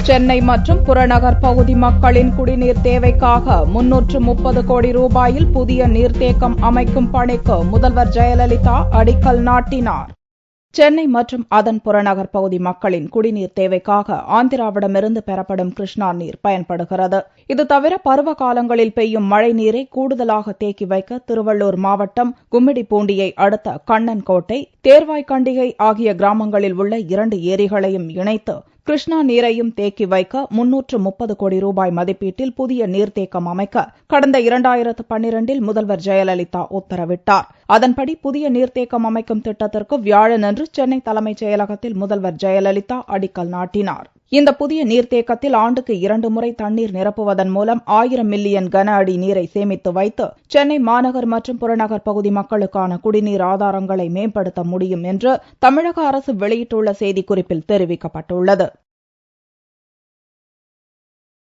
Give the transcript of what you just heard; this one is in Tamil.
சென்னை மற்றும் புறநகர் பகுதி மக்களின் குடிநீர் தேவைக்காக 330 கோடி ரூபாயில் புதிய நீர்த்தேக்கம் அமைக்கும் பணிக்கு முதல்வர் ஜெயலலிதா அடிக்கல் நாட்டினார். சென்னை மற்றும் அதன் புறநகர் பகுதி மக்களின் குடிநீர் தேவைக்காக ஆந்திராவிடமிருந்து பெறப்படும் கிருஷ்ணா நீர் பயன்படுகிறது. இது தவிர பருவ காலங்களில் பெய்யும் மழை நீரை கூடுதலாக தேக்கி வைக்க திருவள்ளூர் மாவட்டம் கும்மிடிப்பூண்டியை அடுத்த கண்ணன்கோட்டை, தேர்வாய்கண்டிகை ஆகிய கிராமங்களில் உள்ள 2 ஏரிகளையும் இணைத்து கிருஷ்ணா நீரையும் தேக்கி வைக்க 330 கோடி ரூபாய் மதிப்பீட்டில் புதிய நீர்த்தேக்கம் அமைக்க கடந்த 2012இல் முதல்வர் ஜெயலலிதா உத்தரவிட்டார். அதன்படி புதிய நீர்த்தேக்கம் அமைக்கும் திட்டத்திற்கு வியாழனன்று சென்னை தலைமைச் செயலகத்தில் முதல்வர் ஜெயலலிதா அடிக்கல் நாட்டினார். இந்த புதிய நீர்த்தேக்கத்தில் ஆண்டுக்கு 2 முறை தண்ணீர் நிரப்புவதன் மூலம் 1000 மில்லியன் கன அடி நீரை சேமித்து வைத்து சென்னை மாநகர் மற்றும் புறநகர் பகுதி மக்களுக்கான குடிநீர் ஆதாரங்களை மேம்படுத்த முடியும் என்று தமிழக அரசு வெளியிட்டுள்ள செய்திக்குறிப்பில் தெரிவிக்கப்பட்டுள்ளது.